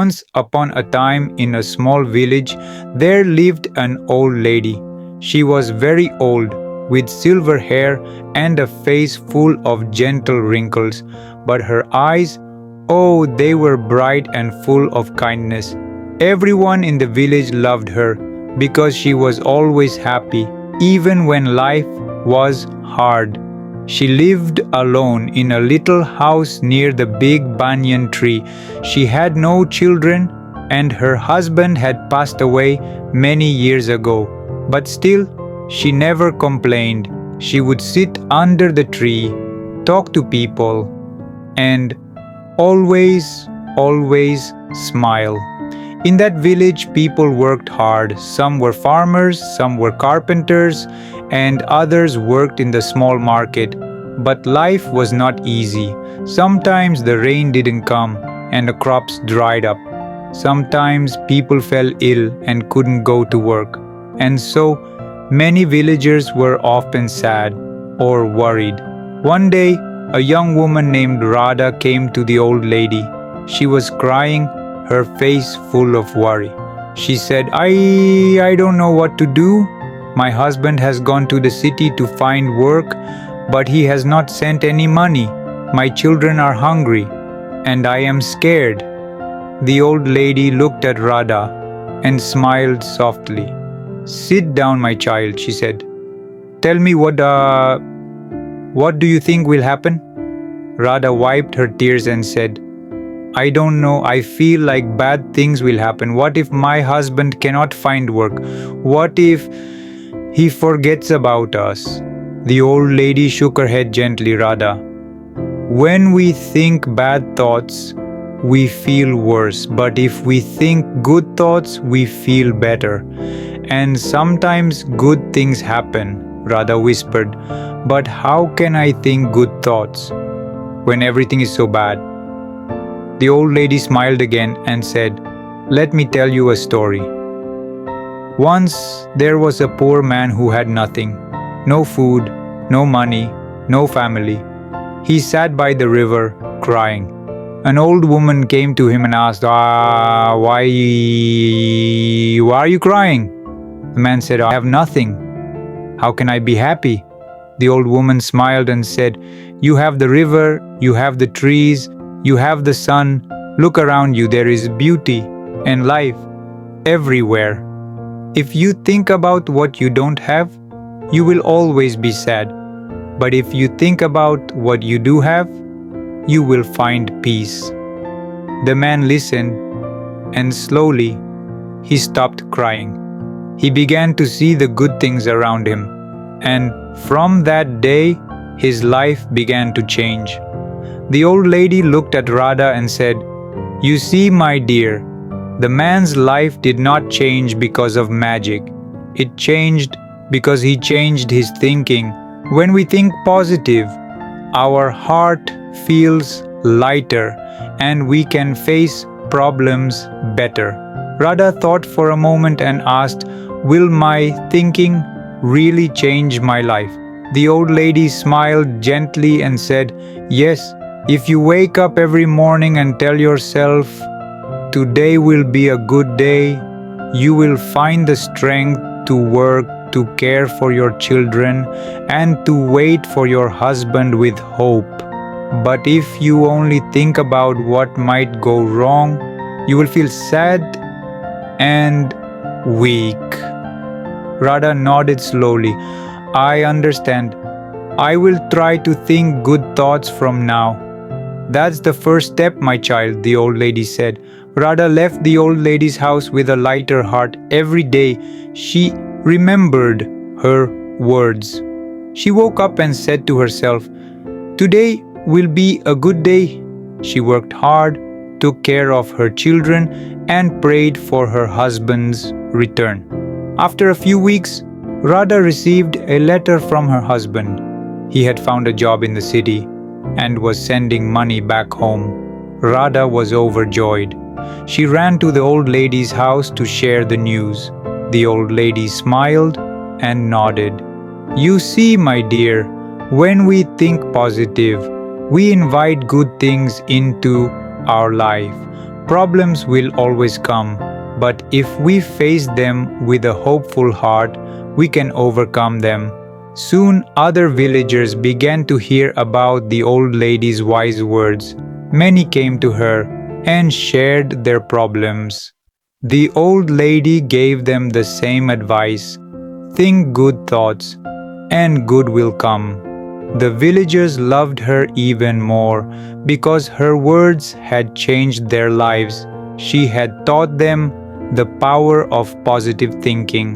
Once upon a time, in a small village, there lived an old lady. She was very old, with silver hair and a face full of gentle wrinkles, but her eyes, oh, they were bright and full of kindness. Everyone in the village loved her because she was always happy, even when life was hard. She lived alone in a little house near the big banyan tree. She had no children, and her husband had passed away many years ago. But still, she never complained. She would sit under the tree, talk to people, and always smile. In that village, people worked hard. Some were farmers, some were carpenters, and others worked in the small market. But life was not easy. Sometimes the rain didn't come and the crops dried up. Sometimes people fell ill and couldn't go to work. And so, many villagers were often sad or worried. One day, a young woman named Radha came to the old lady. She was crying, her face full of worry. She said, I don't know what to do. My husband has gone to the city to find work, but he has not sent any money. My children are hungry, and I am scared. The old lady looked at Radha and smiled softly. Sit down, my child, she said. Tell me what do you think will happen? Radha wiped her tears and said, I don't know, I feel like bad things will happen. What if my husband cannot find work? What if he forgets about us? The old lady shook her head gently. Radha, when we think bad thoughts, we feel worse. But if we think good thoughts, we feel better. And sometimes good things happen, Radha whispered. But how can I think good thoughts when everything is so bad? The old lady smiled again and said, Let me tell you a story. Once there was a poor man who had nothing, no food, no money, no family. He sat by the river, crying. An old woman came to him and asked, why are you crying? The man said, I have nothing. How can I be happy? The old woman smiled and said, You have the river, you have the trees, you have the sun. Look around you, there is beauty and life everywhere. If you think about what you don't have, you will always be sad. But if you think about what you do have, you will find peace. The man listened, and slowly he stopped crying. He began to see the good things around him, and from that day, his life began to change. The old lady looked at Radha and said, You see, my dear, the man's life did not change because of magic. It changed because he changed his thinking. When we think positive, our heart feels lighter and we can face problems better. Radha thought for a moment and asked, Will my thinking really change my life? The old lady smiled gently and said, Yes, if you wake up every morning and tell yourself, Today will be a good day, you will find the strength to work, to care for your children, and to wait for your husband with hope. But if you only think about what might go wrong, you will feel sad and weak. Radha nodded slowly. I understand. I will try to think good thoughts from now. That's the first step, my child, the old lady said. Radha left the old lady's house with a lighter heart. Every day, she remembered her words. She woke up and said to herself, Today will be a good day. She worked hard, took care of her children, and prayed for her husband's return. After a few weeks, Radha received a letter from her husband. He had found a job in the city and was sending money back home. Radha was overjoyed. She ran to the old lady's house to share the news. The old lady smiled and nodded. You see, my dear, when we think positive, we invite good things into our life. Problems will always come, but if we face them with a hopeful heart, we can overcome them. Soon other villagers began to hear about the old lady's wise words. Many came to her and shared their problems. The old lady gave them the same advice: think good thoughts, and good will come. The villagers loved her even more because her words had changed their lives. She had taught them the power of positive thinking.